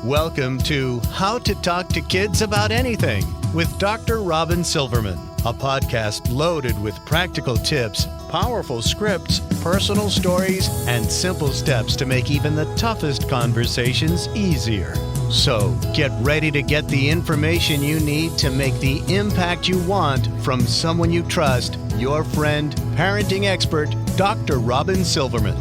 Welcome to How to Talk to Kids About Anything with Dr. Robyn Silverman, a podcast loaded with practical tips, powerful scripts, personal stories, and simple steps to make even the toughest conversations easier. So get ready to get the information you need to make the impact you want from someone you trust, your friend, parenting expert, Dr. Robyn Silverman.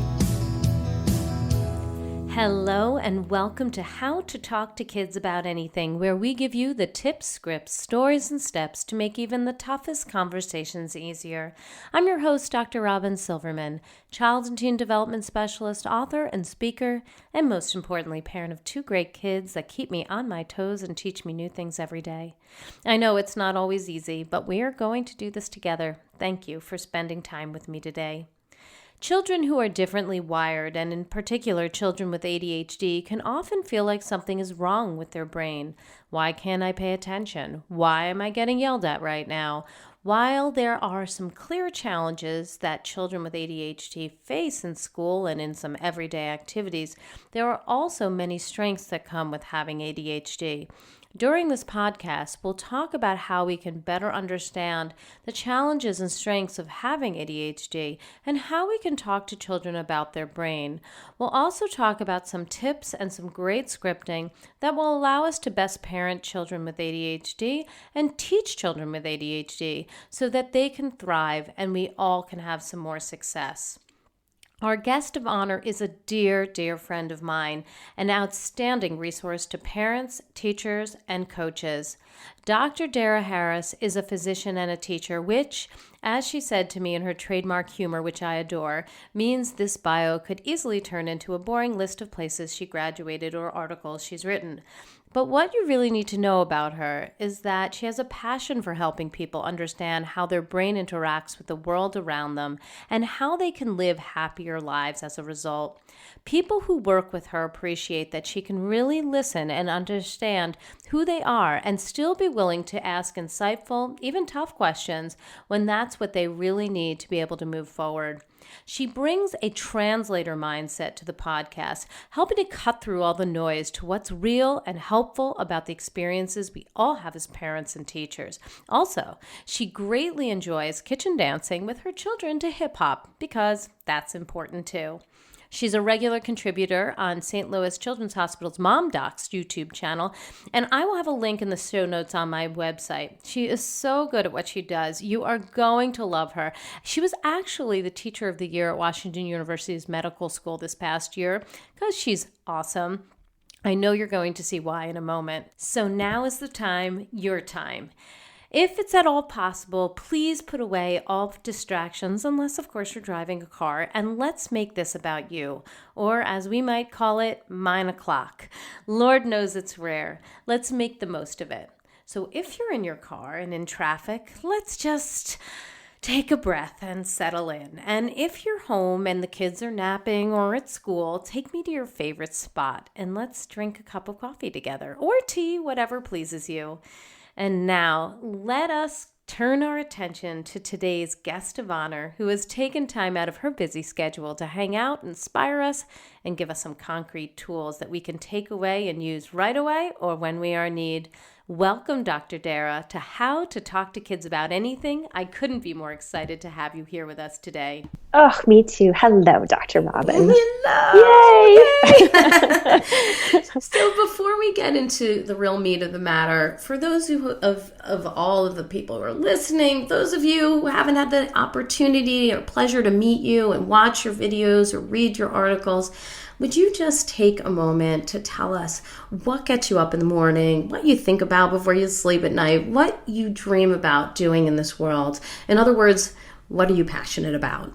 Hello and welcome to How to Talk to Kids About Anything, where we give you the tips, scripts, stories, and steps to make even the toughest conversations easier. I'm your host, Dr. Robyn Silverman, child and teen development specialist, author, and speaker, and most importantly, parent of two great kids that keep me on my toes and teach me new things every day. I know it's not always easy, but we are going to do this together. Thank you for spending time with me today. Children who are differently wired, and in particular children with ADHD, can often feel like something is wrong with their brain. Why can't I pay attention? Why am I getting yelled at right now? While there are some clear challenges that children with ADHD face in school and in some everyday activities, there are also many strengths that come with having ADHD. During this podcast, we'll talk about how we can better understand the challenges and strengths of having ADHD and how we can talk to children about their brain. We'll also talk about some tips and some great scripting that will allow us to best parent children with ADHD and teach children with ADHD so that they can thrive and we all can have some more success. Our guest of honor is a dear, dear friend of mine, an outstanding resource to parents, teachers, and coaches. Dr. Dehra Harris is a physician and a teacher, which, as she said to me in her trademark humor, which I adore, means this bio could easily turn into a boring list of places she graduated or articles she's written. But what you really need to know about her is that she has a passion for helping people understand how their brain interacts with the world around them and how they can live happier lives as a result. People who work with her appreciate that she can really listen and understand who they are and still be willing to ask insightful, even tough questions when that's what they really need to be able to move forward. She brings a translator mindset to the podcast, helping to cut through all the noise to what's real and helpful about the experiences we all have as parents and teachers. Also, she greatly enjoys kitchen dancing with her children to hip hop because that's important too. She's a regular contributor on St. Louis Children's Hospital's Mom Docs YouTube channel, and I will have a link in the show notes on my website. She is so good at what she does. You are going to love her. She was actually the Teacher of the Year at Washington University's medical school this past year because she's awesome. I know you're going to see why in a moment. So now is the time, your time. If it's at all possible, please put away all distractions, unless, of course, you're driving a car, and let's make this about you, or as we might call it, mine o'clock. Lord knows it's rare. Let's make the most of it. So if you're in your car and in traffic, let's just take a breath and settle in. And if you're home and the kids are napping or at school, take me to your favorite spot, and let's drink a cup of coffee together, or tea, whatever pleases you. And now, let us turn our attention to today's guest of honor, who has taken time out of her busy schedule to hang out, inspire us, and give us some concrete tools that we can take away and use right away or when we are in need. Welcome, Dr. Dehra, to How to Talk to Kids About Anything. I couldn't be more excited to have you here with us today. Oh, me too. Hello, Dr. Robyn. Hello! Yay! So before we get into the real meat of the matter, for those of all of the people who are listening, those of you who haven't had the opportunity or pleasure to meet you and watch your videos or read your articles, would you just take a moment to tell us what gets you up in the morning, what you think about before you sleep at night, what you dream about doing in this world? In other words, what are you passionate about?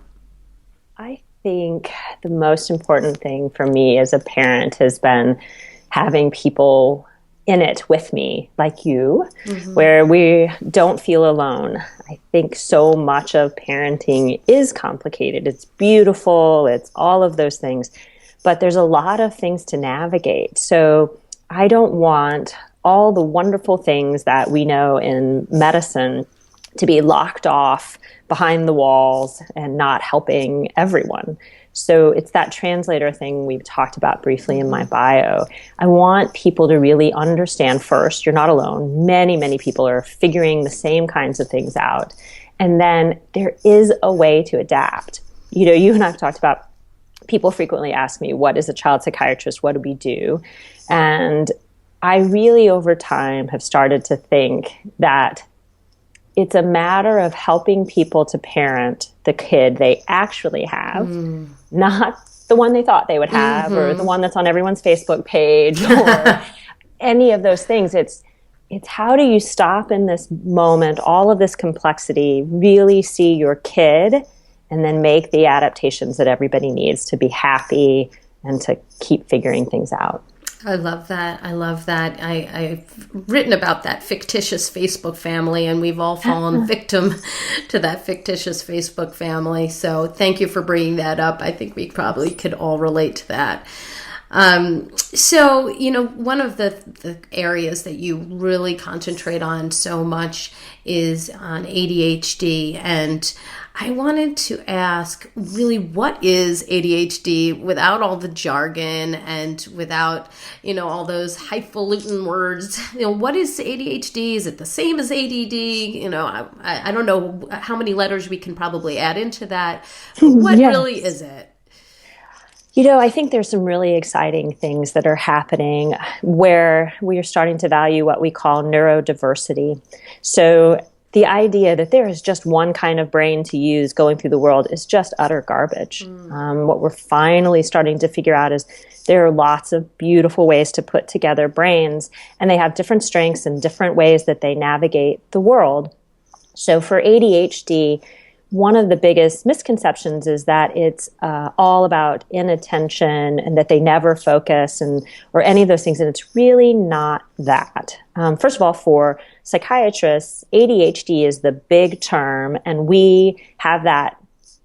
I think the most important thing for me as a parent has been having people in it with me, like you, where we don't feel alone. I think so much of parenting is complicated. It's beautiful. It's all of those things. But there's a lot of things to navigate. So I don't want all the wonderful things that we know in medicine to be locked off behind the walls and not helping everyone. So it's that translator thing we've talked about briefly in my bio. I want people to really understand first, you're not alone. Many, many people are figuring the same kinds of things out. And then there is a way to adapt. You know, you and I have talked about, people frequently ask me, what is a child psychiatrist? What do we do? And I really, over time, have started to think that it's a matter of helping people to parent the kid they actually have, not the one they thought they would have, or the one that's on everyone's Facebook page, or any of those things. It's how do you stop in this moment, all of this complexity, really see your kid, and then make the adaptations that everybody needs to be happy and to keep figuring things out. I love that. I love that. I've written about that fictitious Facebook family, and we've all fallen victim to that fictitious Facebook family. So thank you for bringing that up. I think we probably could all relate to that. So, you know, one of the areas that you really concentrate on so much is on ADHD. And I wanted to ask, really, what is ADHD without all the jargon and without, you know, all those highfalutin words? You know, what is ADHD? Is it the same as ADD? You know, I don't know how many letters we can probably add into that. What really is it? You know, I think there's some really exciting things that are happening where we are starting to value what we call neurodiversity. So the idea that there is just one kind of brain to use going through the world is just utter garbage. What we're finally starting to figure out is there are lots of beautiful ways to put together brains, and they have different strengths and different ways that they navigate the world. So for ADHD, one of the biggest misconceptions is that it's all about inattention and that they never focus or any of those things, and it's really not that. First of all, for psychiatrists, ADHD is the big term, and we have that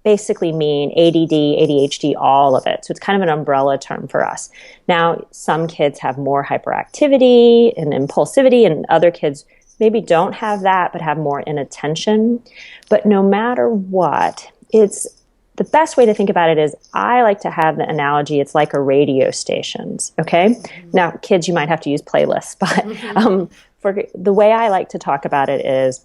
basically mean ADD, ADHD, all of it. So it's kind of an umbrella term for us. Now, some kids have more hyperactivity and impulsivity, and other kids maybe don't have that, but have more inattention. But no matter what, it's the best way to think about it is I like to have the analogy, it's like a radio stations, okay? Now, kids, you might have to use playlists, but for the way I like to talk about it is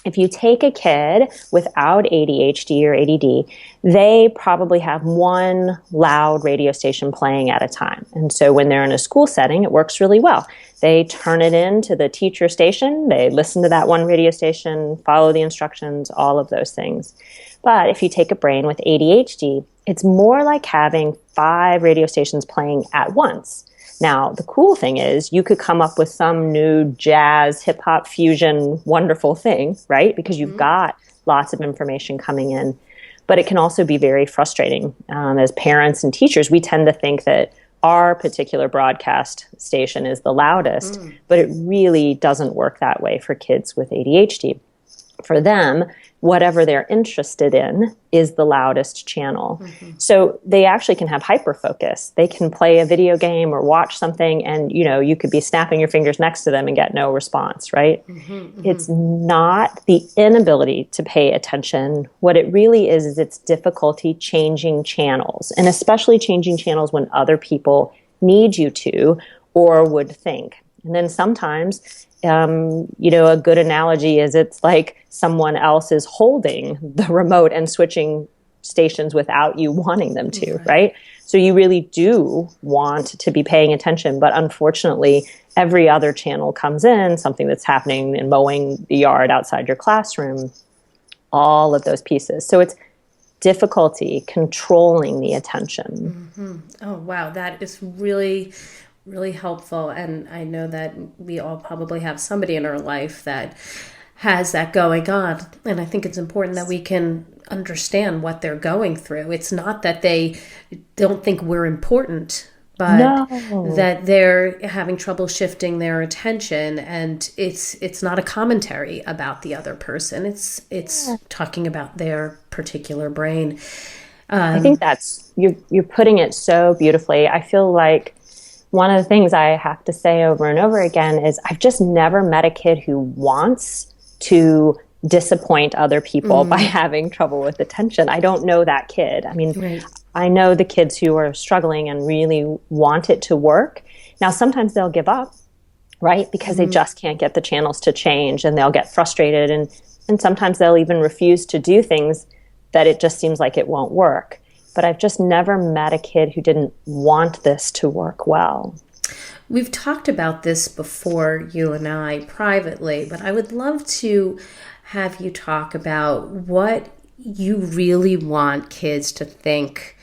if you take a kid without ADHD or ADD, they probably have one loud radio station playing at a time. And so when they're in a school setting, it works really well. They turn it into the teacher station, they listen to that one radio station, follow the instructions, all of those things. But if you take a brain with ADHD, it's more like having 5 radio stations playing at once. Now, the cool thing is you could come up with some new jazz, hip hop fusion, wonderful thing, right? Because you've got lots of information coming in. But it can also be very frustrating. As parents and teachers, we tend to think that our particular broadcast station is the loudest, but it really doesn't work that way for kids with ADHD. For them, whatever they're interested in is the loudest channel. So they actually can have hyperfocus. They can play a video game or watch something, and you could be snapping your fingers next to them and get no response, right? It's not the inability to pay attention. What it really is it's difficulty changing channels, and especially changing channels when other people need you to or would think. And then sometimes a good analogy is it's like someone else is holding the remote and switching stations without you wanting them to, right? So you really do want to be paying attention, but unfortunately, every other channel comes in, something that's happening in mowing the yard outside your classroom, all of those pieces. So it's difficulty controlling the attention. Oh, wow. That is really helpful. And I know that we all probably have somebody in our life that has that going on. And I think it's important that we can understand what they're going through. It's not that they don't think we're important, but that they're having trouble shifting their attention. And it's not a commentary about the other person. It's talking about their particular brain. I think that's, you're putting it so beautifully. I feel like one of the things I have to say over and over again is I've just never met a kid who wants to disappoint other people by having trouble with attention. I don't know that kid. I mean, I know the kids who are struggling and really want it to work. Now, sometimes they'll give up, right? Because they just can't get the channels to change, and they'll get frustrated, and sometimes they'll even refuse to do things that it just seems like it won't work. But I've just never met a kid who didn't want this to work well. We've talked about this before, you and I, privately, but I would love to have you talk about what you really want kids to think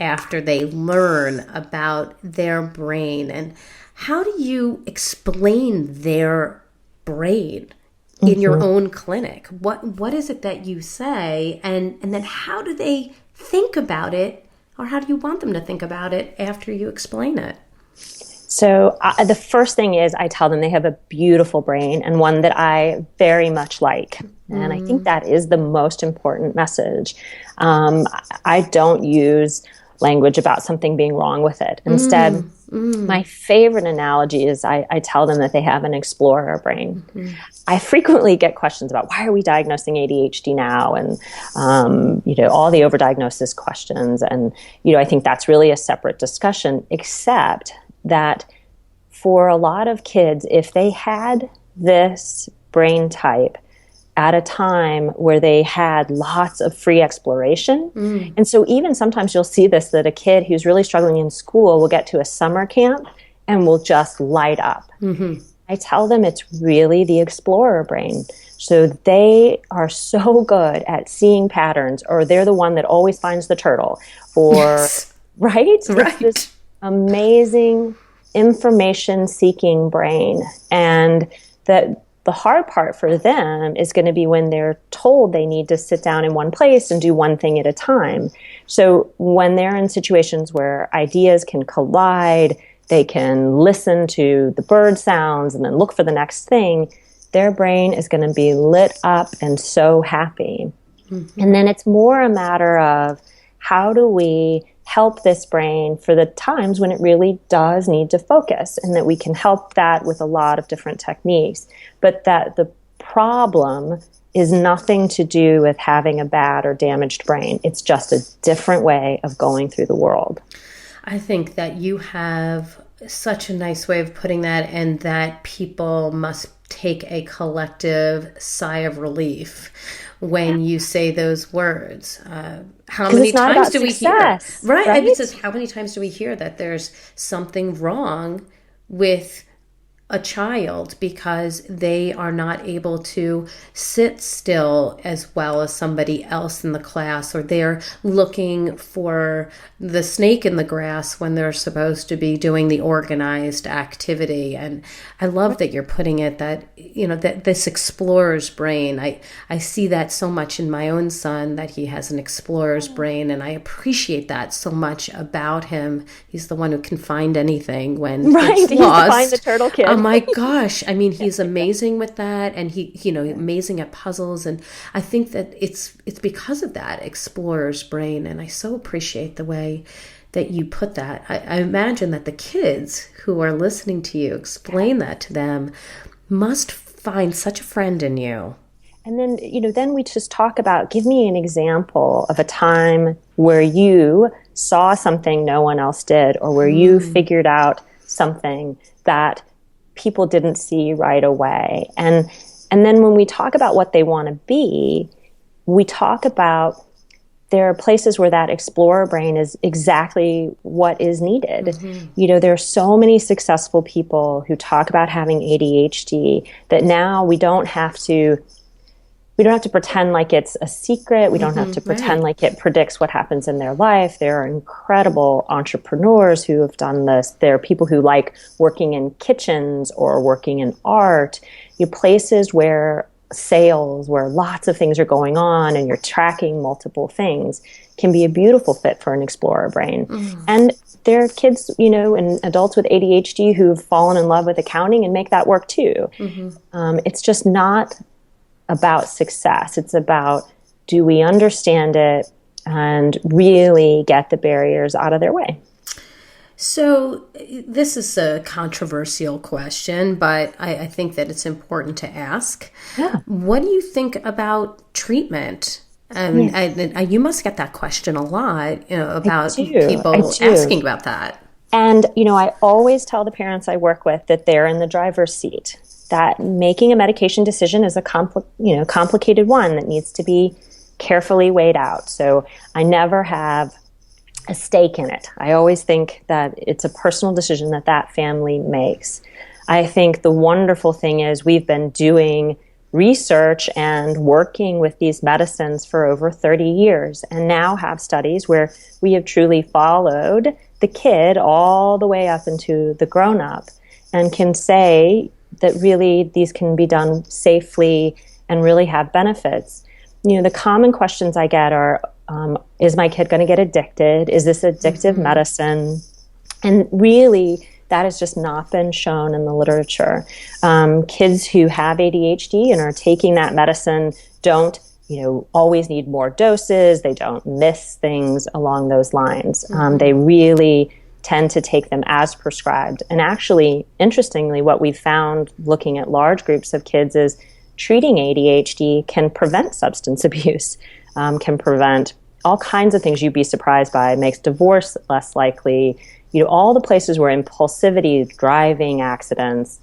after they learn about their brain, and how do you explain their brain in your own clinic? What is it that you say, and then how do they think about it, or how do you want them to think about it after you explain it? So the first thing is I tell them they have a beautiful brain, and one that I very much like. And I think that is the most important message. I don't use language about something being wrong with it. Instead, my favorite analogy is I tell them that they have an explorer brain. I frequently get questions about why are we diagnosing ADHD now, and all the overdiagnosis questions. And I think that's really a separate discussion, except that for a lot of kids, if they had this brain type at a time where they had lots of free exploration. And so even sometimes you'll see this, that a kid who's really struggling in school will get to a summer camp and will just light up. I tell them it's really the explorer brain. So they are so good at seeing patterns, or they're the one that always finds the turtle, or right? It's this amazing information-seeking brain. And that the hard part for them is going to be when they're told they need to sit down in one place and do one thing at a time. So when they're in situations where ideas can collide, they can listen to the bird sounds and then look for the next thing, their brain is going to be lit up and so happy. And then it's more a matter of how do we help this brain for the times when it really does need to focus, and that we can help that with a lot of different techniques. But that the problem is nothing to do with having a bad or damaged brain. It's just a different way of going through the world. I think that you have such a nice way of putting that, and that people must take a collective sigh of relief when you say those words. How many times do we hear? Right? It says, how many times do we hear that there's something wrong with a child because they are not able to sit still as well as somebody else in the class, or they're looking for the snake in the grass when they're supposed to be doing the organized activity. And I love that you're putting it that, that this explorer's brain, I see that so much in my own son, that he has an explorer's brain, and I appreciate that so much about him. He's the one who can find anything when it's lost. Find the turtle kid. Oh my gosh. I mean, he's amazing with that, and he, amazing at puzzles. And I think that it's because of that explorer's brain. And I so appreciate the way that you put that. I imagine that the kids who are listening to you explain that to them must find such a friend in you. And then, then we just talk about, give me an example of a time where you saw something no one else did, or where you figured out something that people didn't see right away. And then when we talk about what they want to be, we talk about there are places where that explorer brain is exactly what is needed. There are so many successful people who talk about having ADHD that now we don't have to pretend like it's a secret. We don't have to pretend like it predicts what happens in their life. There are incredible entrepreneurs who have done this. There are people who like working in kitchens or working in art. Places where sales, where lots of things are going on and you're tracking multiple things, can be a beautiful fit for an explorer brain. And there are kids, and adults with ADHD who've fallen in love with accounting and make that work too. It's just not about success. It's about, do we understand it and really get the barriers out of their way? So this is a controversial question, but I think that it's important to ask. What do you think about treatment And you must get that question a lot, about I do. people asking about that. And, I always tell the parents I work with that they're in the driver's seat, that making a medication decision is a complicated one that needs to be carefully weighed out. So I never have a stake in it. I always think that it's a personal decision that family makes. I think the wonderful thing is we've been doing research and working with these medicines for over 30 years and now have studies where we have truly followed the kid all the way up into the grown-up and can say that really these can be done safely and really have benefits. The common questions I get are, is my kid going to get addicted? Is this addictive medicine? And really, that has just not been shown in the literature. Kids who have ADHD and are taking that medicine don't, always need more doses. They don't miss things along those lines. They really tend to take them as prescribed. And actually, interestingly, what we've found looking at large groups of kids is treating ADHD can prevent substance abuse, can prevent all kinds of things you'd be surprised by, makes divorce less likely, all the places where impulsivity, driving accidents,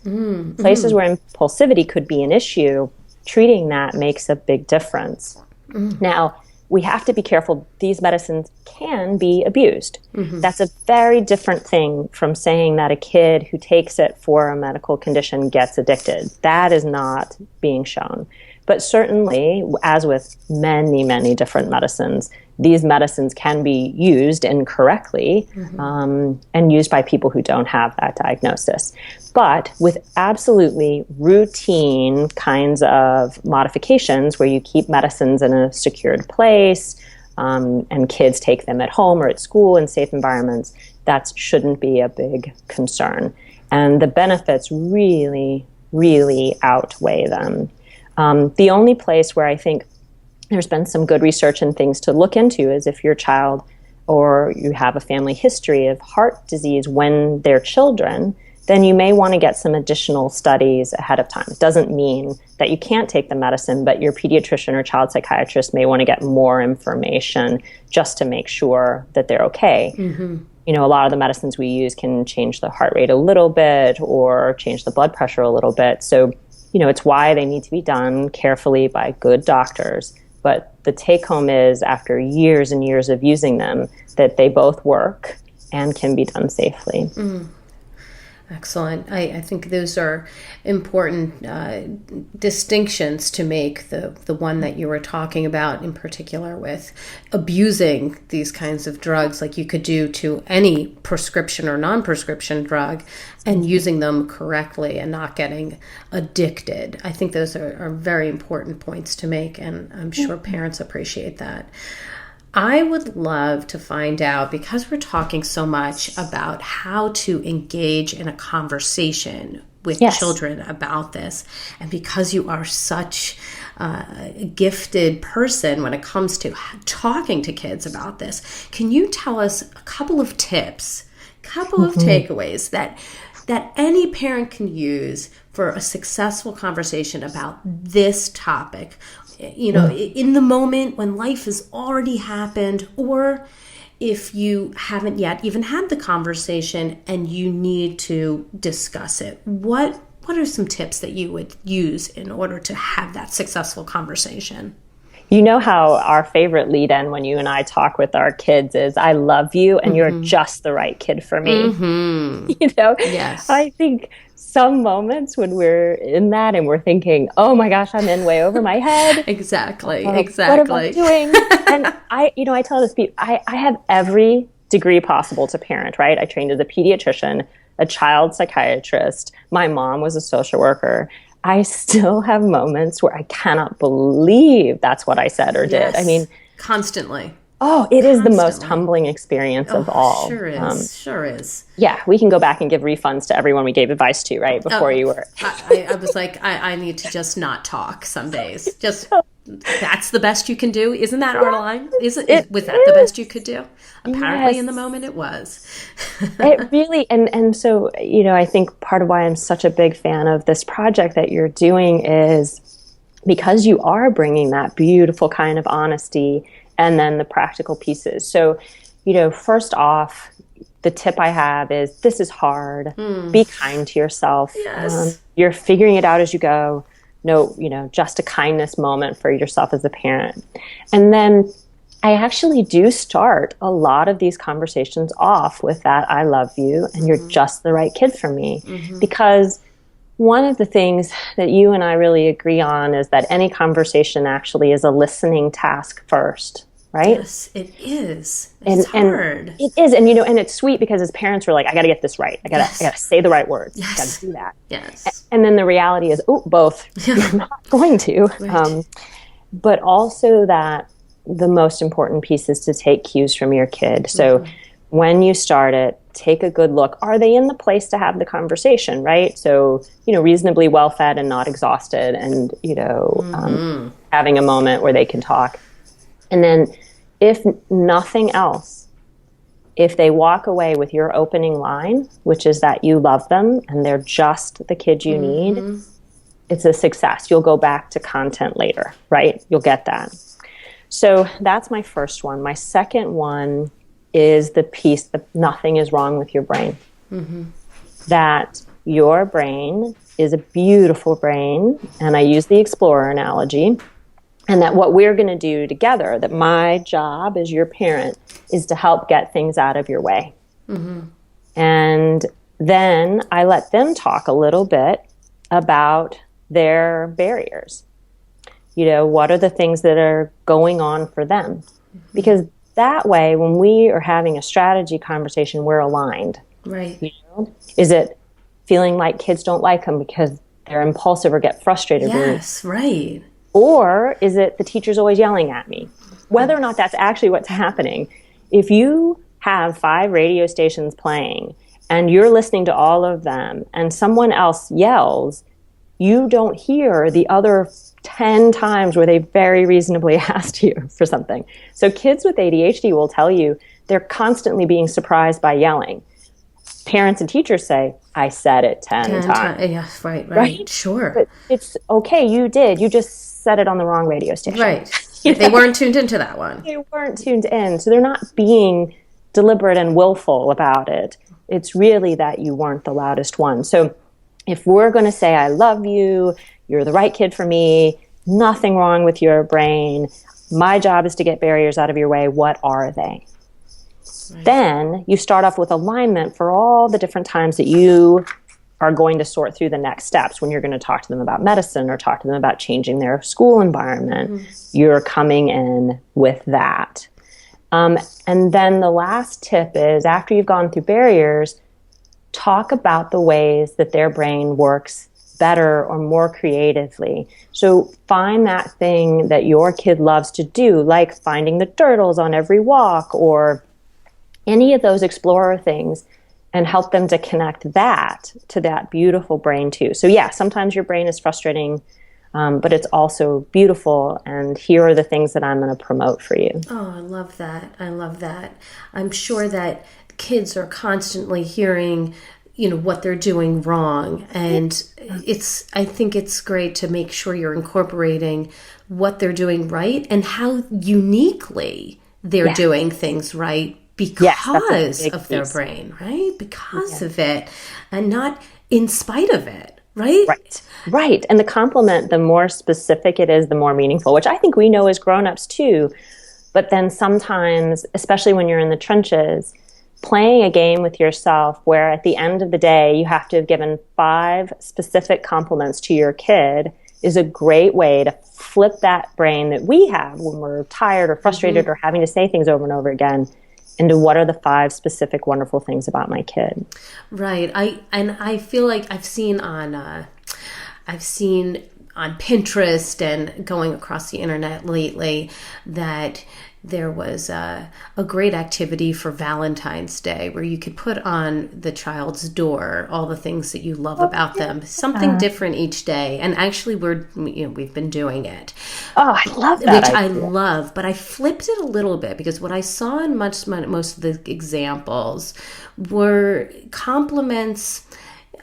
places where impulsivity could be an issue, treating that makes a big difference. Now, we have to be careful. These medicines can be abused. That's a very different thing from saying that a kid who takes it for a medical condition gets addicted. That is not being shown. But certainly, as with many, many different medicines, these medicines can be used incorrectly and used by people who don't have that diagnosis. But with absolutely routine kinds of modifications where you keep medicines in a secured place and kids take them at home or at school in safe environments, that shouldn't be a big concern. And the benefits really, really outweigh them. The only place where I think there's been some good research and things to look into is if your child or you have a family history of heart disease when they're children, then you may want to get some additional studies ahead of time. It doesn't mean that you can't take the medicine, but your pediatrician or child psychiatrist may want to get more information just to make sure that they're okay. A lot of the medicines we use can change the heart rate a little bit or change the blood pressure a little bit. So, it's why they need to be done carefully by good doctors. But the take home is, after years and years of using them, that they both work and can be done safely. Excellent. I think those are important distinctions to make. The one that you were talking about in particular with abusing these kinds of drugs, like you could do to any prescription or non-prescription drug, and using them correctly and not getting addicted. I think those are very important points to make, and I'm sure parents appreciate that. I would love to find out, because we're talking so much about how to engage in a conversation with children about this, and because you are such a gifted person when it comes to talking to kids about this, can you tell us a couple of tips, of takeaways that any parent can use for a successful conversation about this topic? In the moment when life has already happened, or if you haven't yet even had the conversation and you need to discuss it. What are some tips that you would use in order to have that successful conversation? You know how our favorite lead-in when you and I talk with our kids is, I love you and you're just the right kid for me. Yes. I think some moments when we're in that and we're thinking, oh my gosh, I'm in way over my head. Exactly. What am I doing? And I tell this, I have every degree possible to parent, right? I trained as a pediatrician, a child psychiatrist. My mom was a social worker. I still have moments where I cannot believe that's what I said or did. I mean, constantly. Oh, it is the most humbling experience of all. Sure is. Yeah, we can go back and give refunds to everyone we gave advice to, right? Before you were. I was like, I need to just not talk some days. That's the best you can do. Isn't that our line? Was that the best you could do? Apparently in the moment it was. It really, and so, I think part of why I'm such a big fan of this project that you're doing is because you are bringing that beautiful kind of honesty and then the practical pieces. So, first off, the tip I have is this is hard. Be kind to yourself. Yes. You're figuring it out as you go. No, just a kindness moment for yourself as a parent. And then I actually do start a lot of these conversations off with that I love you and you're just the right kid for me. Because one of the things that you and I really agree on is that any conversation actually is a listening task first, right? Yes, it is. It's hard. And it is. And, and it's sweet because as parents, we're like, I got to get this right. I got to say the right words. Yes. I got to do that. Yes. And then the reality is, both. You're not going to. Right. But also that the most important piece is to take cues from your kid. So when you start it, take a good look. Are they in the place to have the conversation, right? So, reasonably well-fed and not exhausted and, having a moment where they can talk. And then if nothing else, if they walk away with your opening line, which is that you love them and they're just the kid you need, it's a success. You'll go back to content later, right? You'll get that. So that's my first one. My second one is the piece that nothing is wrong with your brain. That your brain is a beautiful brain, and I use the explorer analogy, and that what we're going to do together, that my job as your parent is to help get things out of your way. And then I let them talk a little bit about their barriers. What are the things that are going on for them? Because that way, when we are having a strategy conversation, we're aligned. Right. Is it feeling like kids don't like them because they're impulsive or get frustrated? Yes, right. Or is it the teacher's always yelling at me? Whether or not that's actually what's happening, if you have 5 radio stations playing and you're listening to all of them and someone else yells, you don't hear the other 10 times where they very reasonably asked you for something. So kids with ADHD will tell you they're constantly being surprised by yelling. Parents and teachers say, I said it 10 times. Yeah, right. Sure. But it's okay, you did. You just said it on the wrong radio station. Right. They weren't tuned into that one. They weren't tuned in. So they're not being deliberate and willful about it. It's really that you weren't the loudest one. So if we're going to say, I love you, you're the right kid for me, nothing wrong with your brain, my job is to get barriers out of your way, what are they? Right. Then you start off with alignment for all the different times that you are going to sort through the next steps when you're going to talk to them about medicine or talk to them about changing their school environment. You're coming in with that. And then the last tip is after you've gone through barriers, talk about the ways that their brain works better or more creatively. So find that thing that your kid loves to do, like finding the turtles on every walk or any of those explorer things, and help them to connect that to that beautiful brain too. So yeah, sometimes your brain is frustrating, but it's also beautiful, and here are the things that I'm going to promote for you. Oh, I love that. I love that. I'm sure that kids are constantly hearing, what they're doing wrong. And I think it's great to make sure you're incorporating what they're doing right and how uniquely they're doing things right because of their brain, right? Because of it, and not in spite of it, right? Right. And the compliment, the more specific it is, the more meaningful, which I think we know as grown-ups too. But then sometimes, especially when you're in the trenches, playing a game with yourself where at the end of the day you have to have given 5 specific compliments to your kid is a great way to flip that brain that we have when we're tired or frustrated or having to say things over and over again into what are the 5 specific wonderful things about my kid. Right. I feel like I've seen on Pinterest and going across the internet lately that there was a great activity for Valentine's Day where you could put on the child's door all the things that you love about them, something different each day. And actually, we've been doing it. Oh, I love that. Which I love, but I flipped it a little bit because what I saw in most of the examples were compliments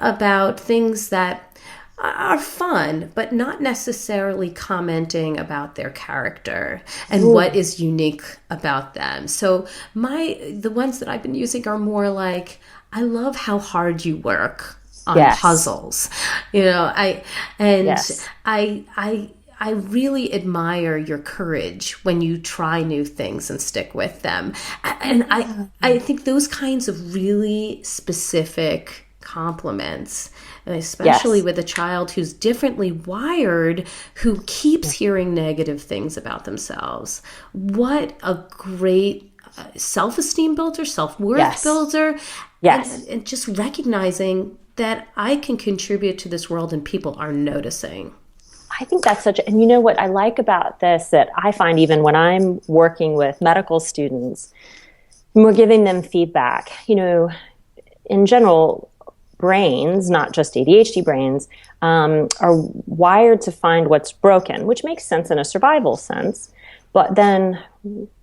about things that are fun, but not necessarily commenting about their character and what is unique about them. So the ones that I've been using are more like, I love how hard you work on puzzles. I really admire your courage when you try new things and stick with them. And I think those kinds of really specific compliments, and especially with a child who's differently wired, who keeps hearing negative things about themselves. What a great self-esteem builder, self-worth builder. Yes. And just recognizing that I can contribute to this world and people are noticing. I think that's and you know what I like about this, that I find even when I'm working with medical students, and we're giving them feedback, in general, brains, not just ADHD brains, are wired to find what's broken, which makes sense in a survival sense. But then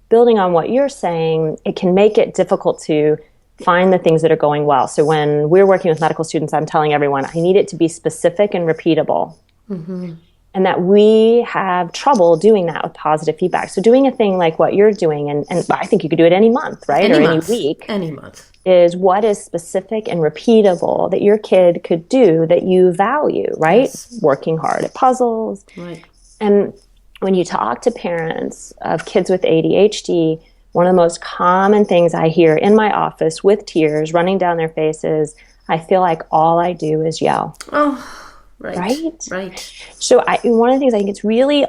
building on what you're saying, it can make it difficult to find the things that are going well. So when we're working with medical students, I'm telling everyone, I need it to be specific and repeatable. Mm-hmm. And that we have trouble doing that with positive feedback. So doing a thing like what you're doing, and I think you could do it any month, right? Any week. Any month. Is what is specific and repeatable that your kid could do that you value, right? Yes. Working hard at puzzles. Right. And when you talk to parents of kids with ADHD, one of the most common things I hear in my office with tears running down their faces, I feel like all I do is yell. Oh. Right. So one of the things I think it's really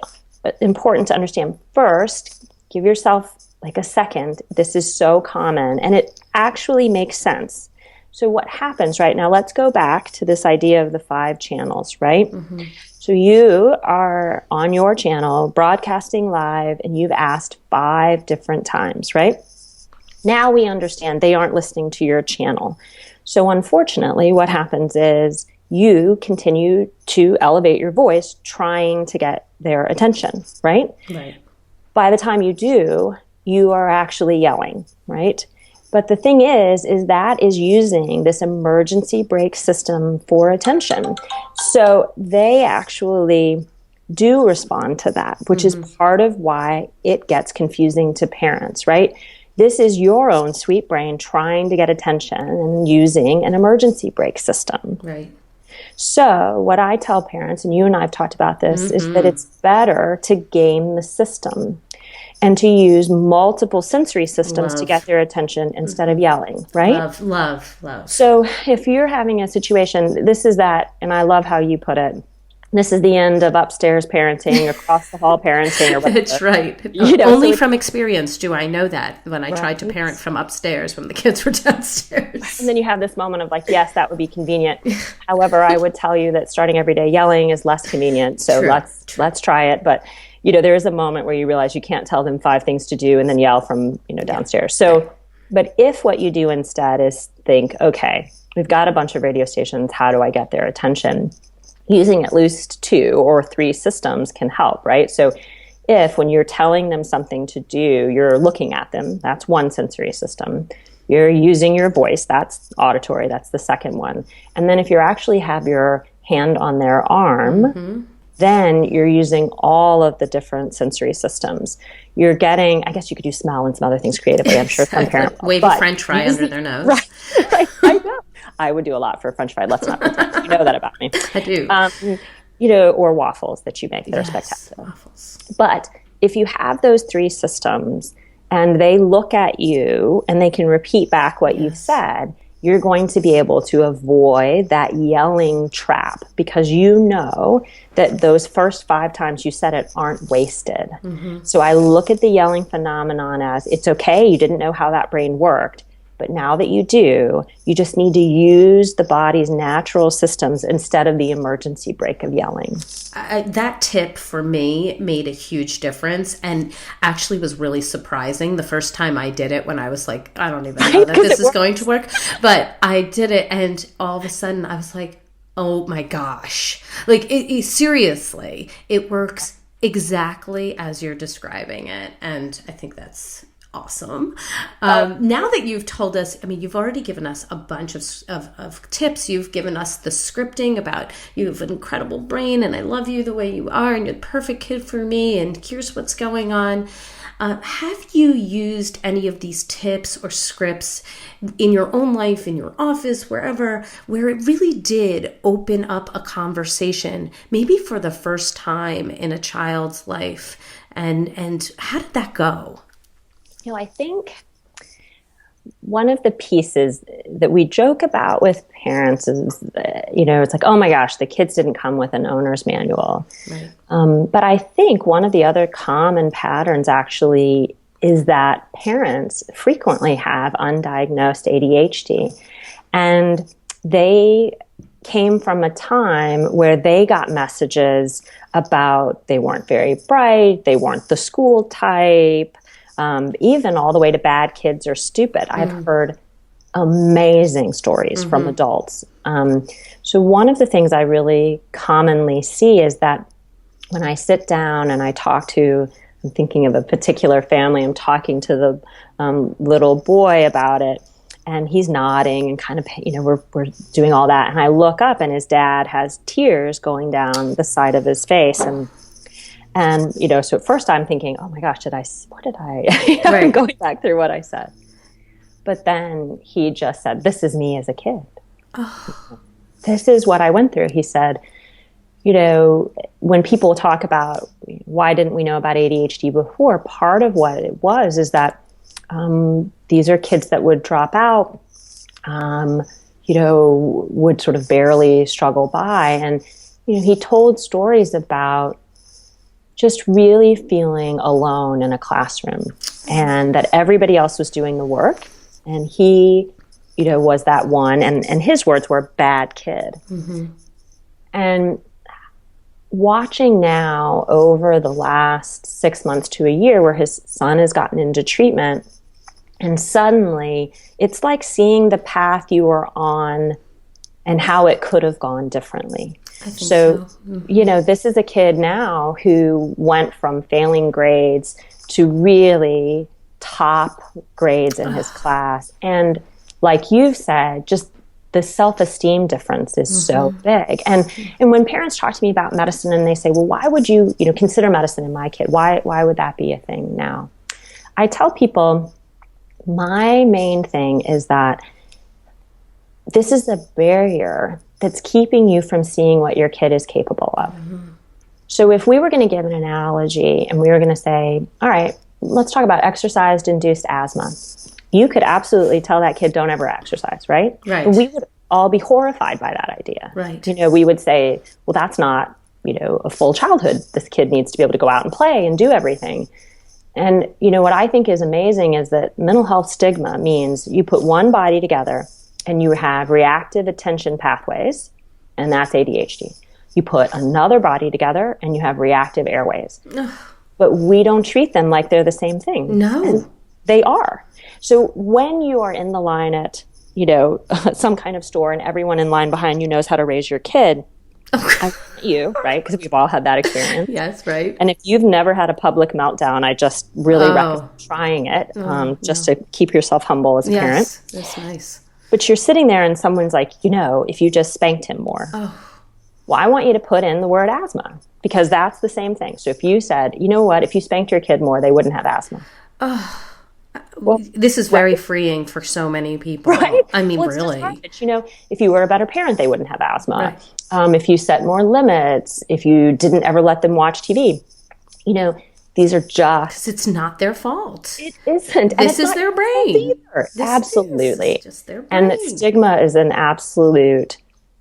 important to understand first, give yourself like a second. This is so common and it actually makes sense. So what happens right now, let's go back to this idea of the 5 channels, right? Mm-hmm. So you are on your channel broadcasting live and you've asked 5 different times, right? Now we understand they aren't listening to your channel. So unfortunately, what happens is you continue to elevate your voice trying to get their attention, right? Right. By the time you do, you are actually yelling, right? But the thing is that is using this emergency brake system for attention. So they actually do respond to that, which is part of why it gets confusing to parents, right? This is your own sweet brain trying to get attention and using an emergency brake system. Right. So what I tell parents, and you and I have talked about this, is that it's better to game the system and to use multiple sensory systems to get their attention instead of yelling, right? Love. So if you're having a situation, this is that, and I love how you put it, this is the end of upstairs parenting, across the hall parenting, or whatever. That's right. Only from experience do I know that when I tried to parent from upstairs when the kids were downstairs. And then you have this moment of like, yes, that would be convenient. However, I would tell you that starting every day yelling is less convenient. So let's try it. But there is a moment where you realize you can't tell them 5 things to do and then yell from downstairs. So, but if what you do instead is think, okay, we've got a bunch of radio stations. How do I get their attention? Using at least 2 or 3 systems can help, right? So if when you're telling them something to do, you're looking at them, that's one sensory system. You're using your voice, that's auditory, that's the second one. And then if you actually have your hand on their arm, then you're using all of the different sensory systems. You're getting, I guess you could do smell and some other things creatively, I'm sure some parents. Wavy French fry under their nose. Right, I know. I would do a lot for a French fry. Let's not pretend. You know that about me. I do. Or waffles that you make that are spectacular. Waffles. But if you have those 3 systems and they look at you and they can repeat back what you've said, you're going to be able to avoid that yelling trap because you know that those first 5 times you said it aren't wasted. So I look at the yelling phenomenon as it's okay, you didn't know how that brain worked. But now that you do, you just need to use the body's natural systems instead of the emergency brake of yelling. That tip for me made a huge difference and actually was really surprising the first time I did it when I was like, I don't even know that this is going to work. But I did it and all of a sudden I was like, oh my gosh. Like, seriously, it works exactly as you're describing it. And I think that's awesome. Now that you've told us, I mean, you've already given us a bunch of tips. You've given us the scripting about you have an incredible brain and I love you the way you are and you're the perfect kid for me and here's what's going on. Have you used any of these tips or scripts in your own life, in your office, wherever, where it really did open up a conversation, maybe for the first time in a child's life? And how did that go? I think one of the pieces that we joke about with parents is, it's like, oh my gosh, the kids didn't come with an owner's manual. Right. But I think one of the other common patterns actually is that parents frequently have undiagnosed ADHD. And they came from a time where they got messages about they weren't very bright, they weren't the school type, even all the way to bad kids are stupid. I've heard amazing stories from adults. So one of the things I really commonly see is that when I sit down and I talk to, I'm thinking of a particular family, I'm talking to the little boy about it, and he's nodding and kind of, we're doing all that. And I look up and his dad has tears going down the side of his face. And so at first I'm thinking, oh my gosh, what did I, Right. I'm going back through what I said. But then he just said, this is me as a kid. Oh. This is what I went through. He said, when people talk about why didn't we know about ADHD before, part of what it was is that these are kids that would drop out, would sort of barely struggle by. And, he told stories about just really feeling alone in a classroom and that everybody else was doing the work. And he, was that one. And his words were bad kid. Mm-hmm. And watching now over the last 6 months to a year where his son has gotten into treatment, and suddenly it's like seeing the path you were on and how it could have gone differently. I think so. Mm-hmm. This is a kid now who went from failing grades to really top grades in his class. And like you've said, just the self-esteem difference is so big. And when parents talk to me about medicine and they say, well, why would you, consider medicine in my kid? Why would that be a thing now? I tell people my main thing is that this is a barrier that's keeping you from seeing what your kid is capable of. Mm-hmm. So if we were going to give an analogy and we were going to say, all right, let's talk about exercise-induced asthma. You could absolutely tell that kid, don't ever exercise, right? Right. And we would all be horrified by that idea. Right. We would say, well, that's not, a full childhood. This kid needs to be able to go out and play and do everything. And, what I think is amazing is that mental health stigma means you put one body together and you have reactive attention pathways, and that's ADHD. You put another body together and you have reactive airways. But we don't treat them like they're the same thing. No. And they are. So when you are in the line at, some kind of store and everyone in line behind you knows how to raise your kid, I you, right? Because we've all had that experience. Yes, right. And if you've never had a public meltdown, I just really recommend trying it, just to keep yourself humble as a parent. That's nice. But you're sitting there and someone's like, if you just spanked him more. Well, I want you to put in the word asthma because that's the same thing. So if you said, if you spanked your kid more, they wouldn't have asthma. Well, this is very freeing for so many people. Right? I mean, well, really. If you were a better parent, they wouldn't have asthma. Right. If you set more limits, if you didn't ever let them watch TV, these are just... Because it's not their fault. It isn't. This is their brain. Absolutely. It's just their brain. And that stigma is an absolute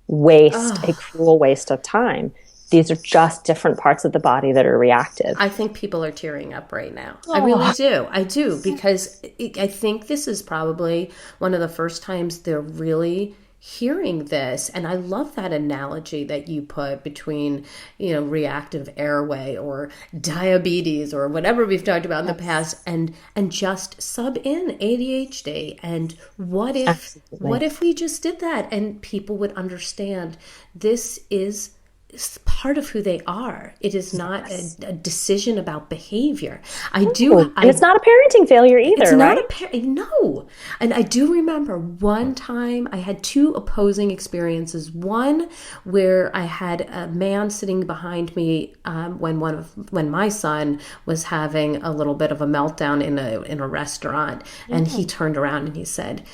waste, a cruel waste of time. These are just different parts of the body that are reactive. I think people are tearing up right now. I really do. I do, because I think this is probably one of the first times they're really hearing this. And I love that analogy that you put between, reactive airway or diabetes or whatever we've talked about in the past, and just sub in ADHD. And what if we just did that and people would understand this is is part of who they are. It is not a decision about behavior. And it's not a parenting failure either, it's not right? No. And I do remember one time I had two opposing experiences. One where I had a man sitting behind me when my son was having a little bit of a meltdown in a restaurant, and he turned around and he said,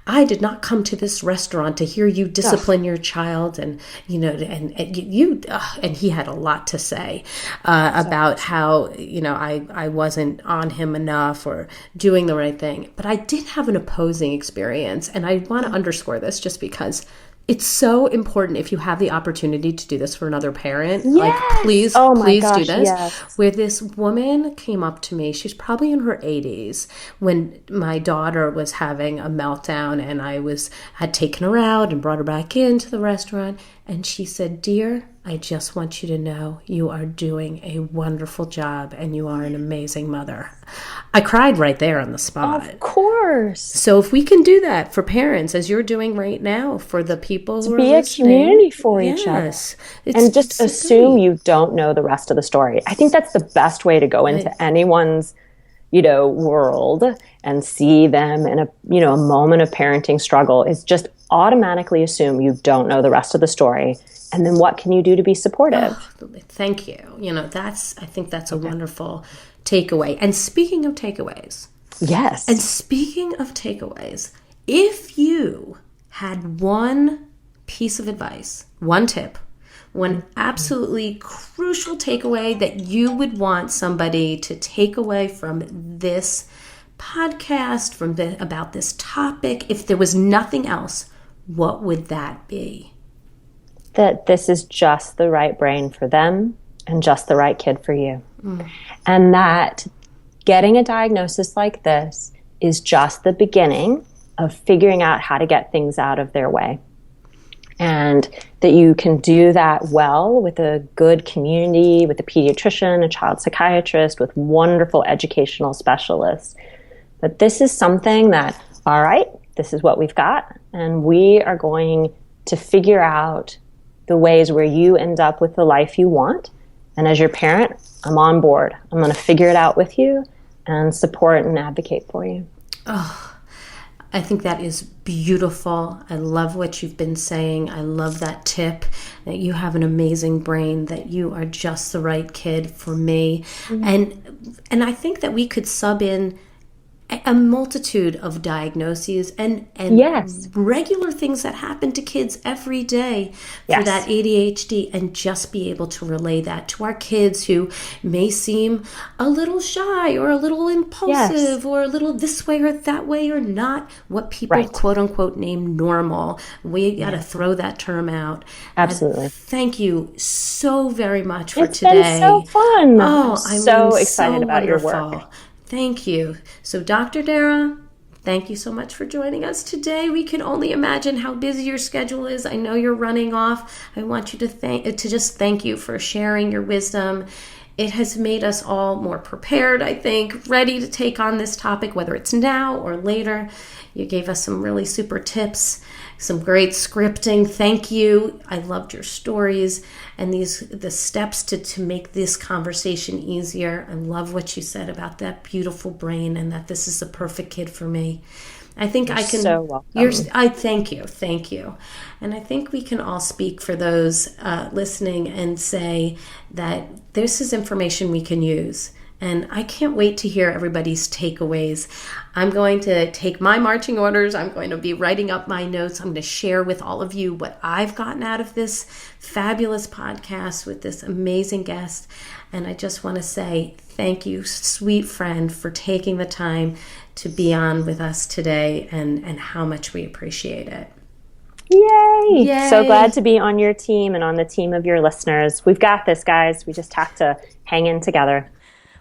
I did not come to this restaurant to hear you discipline your child, and and he had a lot to say about how I wasn't on him enough or doing the right thing. But I did have an opposing experience, and I want to underscore this just because it's so important. If you have the opportunity to do this for another parent, please do this. Yes. Where this woman came up to me, she's probably in her 80s, when my daughter was having a meltdown, and I had taken her out and brought her back into the restaurant, and she said, "Dear, I just want you to know you are doing a wonderful job and you are an amazing mother." I cried right there on the spot. Of course. So if we can do that for parents, as you're doing right now, for the people who are listening. To be a community for each other. And just assume you don't know the rest of the story. I think that's the best way to go into anyone's, world and see them in a moment of parenting struggle, is just automatically assume you don't know the rest of the story. And then what can you do to be supportive? Oh, thank you. I think that's a wonderful takeaway. And speaking of takeaways. Yes. And speaking of takeaways, if you had one piece of advice, one tip, one absolutely crucial takeaway that you would want somebody to take away from this podcast, about this topic, if there was nothing else, what would that be? That this is just the right brain for them and just the right kid for you. And that getting a diagnosis like this is just the beginning of figuring out how to get things out of their way. And that you can do that well with a good community, with a pediatrician, a child psychiatrist, with wonderful educational specialists. But this is something that, all right, this is what we've got, and we are going to figure out the ways where you end up with the life you want. And as your parent, I'm on board. I'm going to figure it out with you and support and advocate for you. Oh, I think that is beautiful. I love what you've been saying. I love that tip, that you have an amazing brain, that you are just the right kid for me. And I think that we could sub in a multitude of diagnoses and regular things that happen to kids every day for that ADHD, and just be able to relay that to our kids who may seem a little shy or a little impulsive or a little this way or that way, or not what people quote unquote name normal. We got to throw that term out. Absolutely. And thank you so very much for today. It's been so fun. Oh, I'm so excited about your work. Thank you. So, Dr. Dehra, thank you so much for joining us today. We can only imagine how busy your schedule is. I know you're running off. I want you to thank you for sharing your wisdom. It has made us all more prepared, I think, ready to take on this topic, whether it's now or later. You gave us some really super tips, some great scripting. Thank you. I loved your stories and the steps to make this conversation easier. I love what you said about that beautiful brain and that this is a perfect kid for me. I think You're I can. So welcome. I thank you, and I think we can all speak for those listening and say that this is information we can use. And I can't wait to hear everybody's takeaways. I'm going to take my marching orders. I'm going to be writing up my notes. I'm going to share with all of you what I've gotten out of this fabulous podcast with this amazing guest. And I just want to say thank you, sweet friend, for taking the time to be on with us today, and how much we appreciate it. Yay! Yay! So glad to be on your team and on the team of your listeners. We've got this, guys. We just have to hang in together.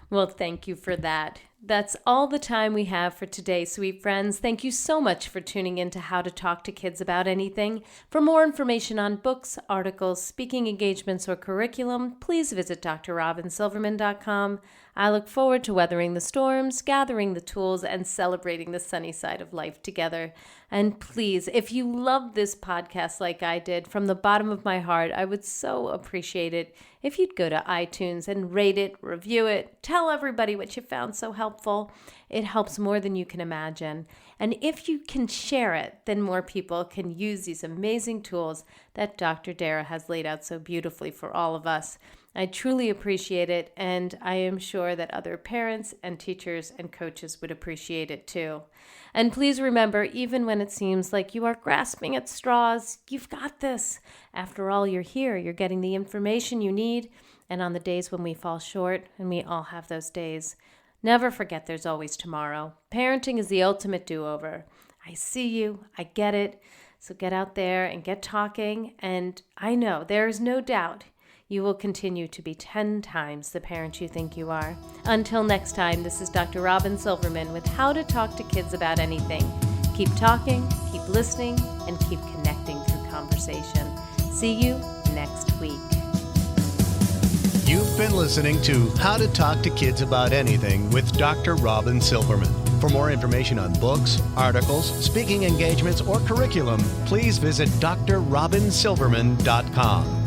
Well, thank you for that. That's all the time we have for today, sweet friends. Thank you so much for tuning in to How to Talk to Kids About Anything. For more information on books, articles, speaking engagements, or curriculum, please visit drrobynsilverman.com. I look forward to weathering the storms, gathering the tools, and celebrating the sunny side of life together. And please, if you love this podcast like I did, from the bottom of my heart, I would so appreciate it if you'd go to iTunes and rate it, review it, tell everybody what you found so helpful. It helps more than you can imagine. And if you can share it, then more people can use these amazing tools that Dr. Dehra has laid out so beautifully for all of us. I truly appreciate it, and I am sure that other parents and teachers and coaches would appreciate it too. And please remember, even when it seems like you are grasping at straws, you've got this. After all, you're here, you're getting the information you need, and on the days when we fall short, and we all have those days, never forget there's always tomorrow. Parenting is the ultimate do-over. I see you, I get it, so get out there and get talking, and I know there is no doubt you will continue to be 10 times the parent you think you are. Until next time, this is Dr. Robyn Silverman with How to Talk to Kids About Anything. Keep talking, keep listening, and keep connecting through conversation. See you next week. You've been listening to How to Talk to Kids About Anything with Dr. Robyn Silverman. For more information on books, articles, speaking engagements, or curriculum, please visit drrobynsilverman.com.